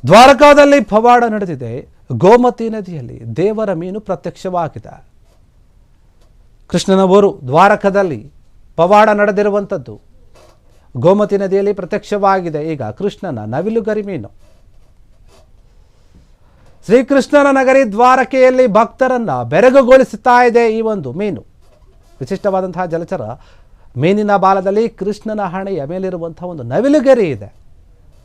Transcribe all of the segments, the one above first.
ದ್ವಾರಕಾದಲ್ಲಿ ಪವಾಡ ನಡೆದಿದೆ. ಗೋಮತಿ ನದಿಯಲ್ಲಿ ದೇವರ ಮೀನು ಪ್ರತ್ಯಕ್ಷವಾಗಿದೆ. ಕೃಷ್ಣನ ಊರು ದ್ವಾರಕದಲ್ಲಿ ಪವಾಡ ನಡೆದಿರುವಂಥದ್ದು ಗೋಮತಿ ನದಿಯಲ್ಲಿ ಪ್ರತ್ಯಕ್ಷವಾಗಿದೆ. ಈಗ ಕೃಷ್ಣನ ನವಿಲುಗರಿ ಮೀನು. ಶ್ರೀಕೃಷ್ಣನ ನಗರಿ ದ್ವಾರಕೆಯಲ್ಲಿ ಭಕ್ತರನ್ನ ಬೆರಗುಗೊಳಿಸುತ್ತಾ ಇದೆ ಈ ಒಂದು ಮೀನು. ವಿಶಿಷ್ಟವಾದಂತಹ ಜಲಚರ ಮೀನಿನ ಬಾಲದಲ್ಲಿ ಕೃಷ್ಣನ ಹಣೆಯ ಮೇಲಿರುವಂತಹ ಒಂದು ನವಿಲುಗರಿ ಇದೆ.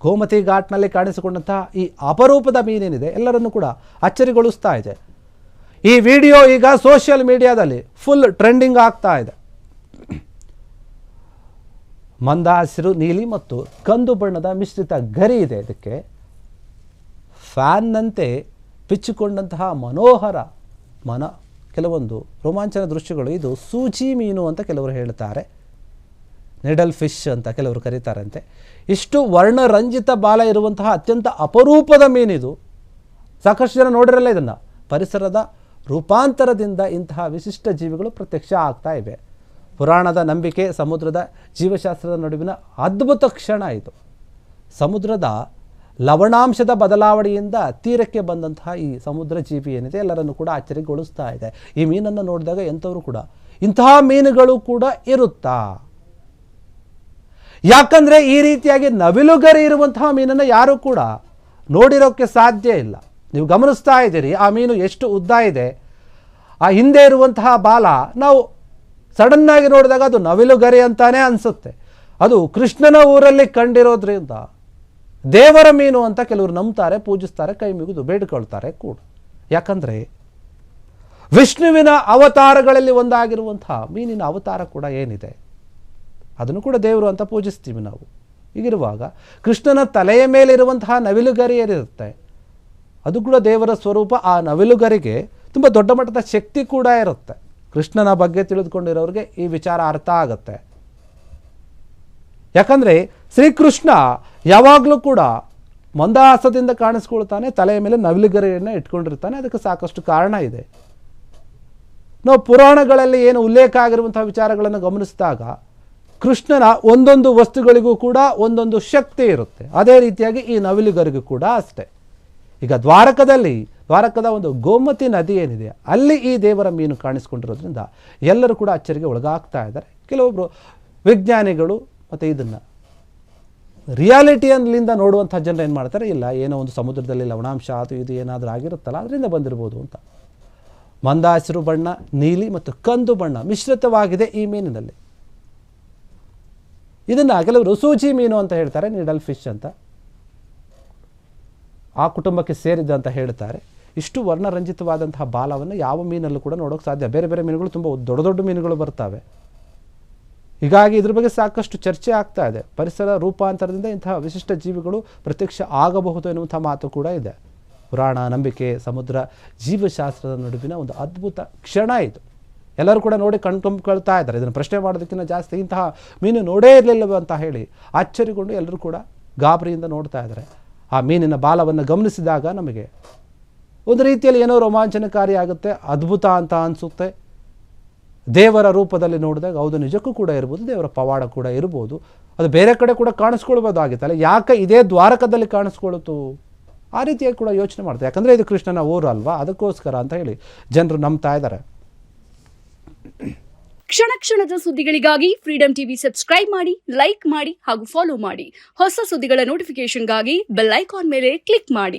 ಗೋಮತಿ ಘಾಟ್ನಲ್ಲಿ ಕಾಣಿಸಿಕೊಂಡಂತಹ ಈ ಅಪರೂಪದ ಮೀನೇನಿದೆ ಎಲ್ಲರನ್ನೂ ಕೂಡ ಅಚ್ಚರಿಗೊಳಿಸ್ತಾ ಇದೆ. ಈ ವಿಡಿಯೋ ಈಗ ಸೋಷಿಯಲ್ ಮೀಡಿಯಾದಲ್ಲಿ ಫುಲ್ ಟ್ರೆಂಡಿಂಗ್ ಆಗ್ತಾ ಇದೆ. ಮಂದ ಹಸಿರು, ನೀಲಿ ಮತ್ತು ಕಂದು ಬಣ್ಣದ ಮಿಶ್ರಿತ ಗರಿ ಇದೆ. ಇದಕ್ಕೆ ಫ್ಯಾನ್ನಂತೆ ಬಿಚ್ಚಿಕೊಂಡಂತಹ ಮನೋಹರ ಕೆಲವೊಂದು ರೋಮಾಂಚನ ದೃಶ್ಯಗಳು. ಇದು ಸೂಜಿ ಮೀನು ಅಂತ ಕೆಲವರು ಹೇಳ್ತಾರೆ, ನಿಡಲ್ ಫಿಶ್ ಅಂತ ಕೆಲವರು ಕರೀತಾರಂತೆ. ಇಷ್ಟು ವರ್ಣರಂಜಿತ ಬಾಲ ಇರುವಂತಹ ಅತ್ಯಂತ ಅಪರೂಪದ ಮೀನಿದು. ಸಾಕಷ್ಟು ಜನ ನೋಡಿರಲ್ಲ ಇದನ್ನು. ಪರಿಸರದ ರೂಪಾಂತರದಿಂದ ಇಂತಹ ವಿಶಿಷ್ಟ ಜೀವಿಗಳು ಪ್ರತ್ಯಕ್ಷ ಆಗ್ತಾ ಇವೆ. ಪುರಾಣದ ನಂಬಿಕೆ, ಸಮುದ್ರದ ಜೀವಶಾಸ್ತ್ರದ ನಡುವಿನ ಅದ್ಭುತ ಕ್ಷಣ ಇದು. ಸಮುದ್ರದ ಲವಣಾಂಶದ ಬದಲಾವಣೆಯಿಂದ ತೀರಕ್ಕೆ ಬಂದಂತಹ ಈ ಸಮುದ್ರ ಜೀವಿ ಏನಿದೆ ಎಲ್ಲರನ್ನು ಕೂಡ ಆಶ್ಚರ್ಯಗೊಳಿಸ್ತಾ ಇದೆ. ಈ ಮೀನನ್ನು ನೋಡಿದಾಗ ಎಂಥವರು ಕೂಡ ಇಂತಹ ಮೀನುಗಳು ಕೂಡ ಇರುತ್ತಾ? ಯಾಕಂದರೆ ಈ ರೀತಿಯಾಗಿ ನವಿಲುಗರಿ ಇರುವಂತಹ ಮೀನನ್ನು ಯಾರೂ ಕೂಡ ನೋಡಿರೋಕ್ಕೆ ಸಾಧ್ಯ ಇಲ್ಲ. ನೀವು ಗಮನಿಸ್ತಾ ಇದ್ದೀರಿ ಆ ಮೀನು ಎಷ್ಟು ಉದ್ದ ಇದೆ. ಆ ಹಿಂದೆ ಇರುವಂತಹ ಬಾಲ ನಾವು ಸಡನ್ನಾಗಿ ನೋಡಿದಾಗ ಅದು ನವಿಲುಗರಿ ಅಂತಾನೆ ಅನಿಸುತ್ತೆ. ಅದು ಕೃಷ್ಣನ ಊರಲ್ಲಿ ಕಂಡಿರೋದ್ರಿಂದ ದೇವರ ಮೀನು ಅಂತ ಕೆಲವರು ನಂಬ್ತಾರೆ, ಪೂಜಿಸ್ತಾರೆ, ಕೈ ಮುಗಿದು ಬೇಡಿಕೊಳ್ತಾರೆ ಕೂಡ. ಯಾಕಂದರೆ ವಿಷ್ಣುವಿನ ಅವತಾರಗಳಲ್ಲಿ ಒಂದಾಗಿರುವಂತಹ ಮೀನಿನ ಅವತಾರ ಕೂಡ ಏನಿದೆ ಅದನ್ನು ಕೂಡ ದೇವರು ಅಂತ ಪೂಜಿಸ್ತೀವಿ ನಾವು. ಹೀಗಿರುವಾಗ ಕೃಷ್ಣನ ತಲೆಯ ಮೇಲಿರುವಂತಹ ನವಿಲುಗರಿ ಏನಿರುತ್ತೆ ಅದು ಕೂಡ ದೇವರ ಸ್ವರೂಪ. ಆ ನವಿಲುಗರಿಗೆ ತುಂಬ ದೊಡ್ಡ ಮಟ್ಟದ ಶಕ್ತಿ ಕೂಡ ಇರುತ್ತೆ. ಕೃಷ್ಣನ ಬಗ್ಗೆ ತಿಳಿದುಕೊಂಡಿರೋರಿಗೆ ಈ ವಿಚಾರ ಅರ್ಥ ಆಗುತ್ತೆ. ಯಾಕಂದರೆ ಶ್ರೀಕೃಷ್ಣ ಯಾವಾಗಲೂ ಕೂಡ ಮಂದಹಾಸದಿಂದ ಕಾಣಿಸ್ಕೊಳ್ತಾನೆ, ತಲೆಯ ಮೇಲೆ ನವಿಲುಗರಿಯನ್ನು ಇಟ್ಕೊಂಡಿರ್ತಾನೆ. ಅದಕ್ಕೆ ಸಾಕಷ್ಟು ಕಾರಣ ಇದೆ. ನಾವು ಪುರಾಣಗಳಲ್ಲಿ ಏನು ಉಲ್ಲೇಖ ಆಗಿರುವಂತಹ ವಿಚಾರಗಳನ್ನು ಗಮನಿಸಿದಾಗ ಕೃಷ್ಣನ ಒಂದೊಂದು ವಸ್ತುಗಳಿಗೂ ಕೂಡ ಒಂದೊಂದು ಶಕ್ತಿ ಇರುತ್ತೆ. ಅದೇ ರೀತಿಯಾಗಿ ಈ ನವಿಲುಗರಿಗೂ ಕೂಡ ಅಷ್ಟೇ. ಈಗ ದ್ವಾರಕದ ಒಂದು ಗೋಮತಿ ನದಿ ಏನಿದೆ ಅಲ್ಲಿ ಈ ದೇವರ ಮೀನು ಕಾಣಿಸ್ಕೊಂಡಿರೋದ್ರಿಂದ ಎಲ್ಲರೂ ಕೂಡ ಅಚ್ಚರಿಗೆ ಒಳಗಾಗ್ತಾ ಇದ್ದಾರೆ. ಕೆಲವೊಬ್ಬರು ವಿಜ್ಞಾನಿಗಳು ಮತ್ತು ಇದನ್ನು ರಿಯಾಲಿಟಿಯಲ್ಲಿಂದ ನೋಡುವಂಥ ಜನರು ಏನು ಮಾಡ್ತಾರೆ, ಇಲ್ಲ ಏನೋ ಒಂದು ಸಮುದ್ರದಲ್ಲಿ ಲವಣಾಂಶ ಅದು ಇದು ಏನಾದರೂ ಆಗಿರುತ್ತಲ್ಲ ಅದರಿಂದ ಬಂದಿರ್ಬೋದು ಅಂತ. ಮಂದ ಹಸಿರು ಬಣ್ಣ, ನೀಲಿ ಮತ್ತು ಕಂದು ಬಣ್ಣ ಮಿಶ್ರಿತವಾಗಿದೆ ಈ ಮೀನಿನಲ್ಲಿ. ಇದನ್ನು ಕೆಲವರು ಸೂಜಿ ಮೀನು ಅಂತ ಹೇಳ್ತಾರೆ, ನಿಡಲ್ ಫಿಶ್ ಅಂತ, ಆ ಕುಟುಂಬಕ್ಕೆ ಸೇರಿದ ಅಂತ ಹೇಳ್ತಾರೆ. ಇಷ್ಟು ವರ್ಣರಂಜಿತವಾದಂತಹ ಬಾಲವನ್ನು ಯಾವ ಮೀನಲ್ಲೂ ಕೂಡ ನೋಡೋಕೆ ಸಾಧ್ಯ. ಬೇರೆ ಬೇರೆ ಮೀನುಗಳು ತುಂಬ ದೊಡ್ಡ ದೊಡ್ಡ ಮೀನುಗಳು ಬರ್ತವೆ. ಹೀಗಾಗಿ ಇದ್ರ ಬಗ್ಗೆ ಸಾಕಷ್ಟು ಚರ್ಚೆ ಆಗ್ತಾ ಇದೆ. ಪರಿಸರ ರೂಪಾಂತರದಿಂದ ಇಂತಹ ವಿಶಿಷ್ಟ ಜೀವಿಗಳು ಪ್ರತ್ಯಕ್ಷ ಆಗಬಹುದು ಎನ್ನುವಂಥ ಮಾತು ಕೂಡ ಇದೆ. ಪುರಾಣ, ನಂಬಿಕೆ, ಸಮುದ್ರ ಜೀವಶಾಸ್ತ್ರದ ನಡುವಿನ ಒಂದು ಅದ್ಭುತ ಕ್ಷಣ ಇದು. ಎಲ್ಲರೂ ಕೂಡ ನೋಡಿ ಕಣ್ಕೊಂಡ್ಕೊಳ್ತಾ ಇದ್ದಾರೆ. ಇದನ್ನು ಪ್ರಶ್ನೆ ಮಾಡೋದಕ್ಕಿಂತ ಜಾಸ್ತಿ ಇಂತಹ ಮೀನು ನೋಡೇ ಇರಲಿಲ್ಲವ ಅಂತ ಹೇಳಿ ಆಶ್ಚರ್ಯಗೊಂಡು ಎಲ್ಲರೂ ಕೂಡ ಗಾಬರಿಯಿಂದ ನೋಡ್ತಾ ಇದ್ದಾರೆ. ಆ ಮೀನಿನ ಬಾಲವನ್ನು ಗಮನಿಸಿದಾಗ ನಮಗೆ ಒಂದು ರೀತಿಯಲ್ಲಿ ಏನೋ ರೋಮಾಂಚನಕಾರಿ ಆಗುತ್ತೆ, ಅದ್ಭುತ ಅಂತ ಅನಿಸುತ್ತೆ. ದೇವರ ರೂಪದಲ್ಲಿ ನೋಡಿದಾಗ ಹೌದು ನಿಜಕ್ಕೂ ಕೂಡ ಇರ್ಬೋದು, ದೇವರ ಪವಾಡ ಕೂಡ ಇರ್ಬೋದು. ಅದು ಬೇರೆ ಕಡೆ ಕೂಡ ಕಾಣಿಸ್ಕೊಳ್ಬೋದಾಗಿತ್ತಲ್ಲ, ಯಾಕೆ ಇದೇ ದ್ವಾರಕದಲ್ಲಿ ಕಾಣಿಸ್ಕೊಳ್ತು? ಆ ರೀತಿಯಾಗಿ ಕೂಡ ಯೋಚನೆ ಮಾಡ್ತಾರೆ. ಯಾಕಂದರೆ ಇದು ಕೃಷ್ಣನ ಊರು ಅಲ್ವಾ, ಅದಕ್ಕೋಸ್ಕರ ಅಂತ ಹೇಳಿ ಜನರು ನಂಬ್ತಾ ಇದ್ದಾರೆ. ಕ್ಷಣ ಕ್ಷಣದ ಸುದ್ದಿಗಳಿಗಾಗಿ ಫ್ರೀಡಂ ಟಿವಿ ಸಬ್ಸ್ಕ್ರೈಬ್ ಮಾಡಿ, ಲೈಕ್ ಮಾಡಿ ಹಾಗೂ ಫಾಲೋ ಮಾಡಿ. ಹೊಸ ಸುದ್ದಿಗಳ ನೋಟಿಫಿಕೇಶನ್ಗಾಗಿ ಬೆಲ್ ಐಕಾನ್ ಮೇಲೆ ಕ್ಲಿಕ್ ಮಾಡಿ.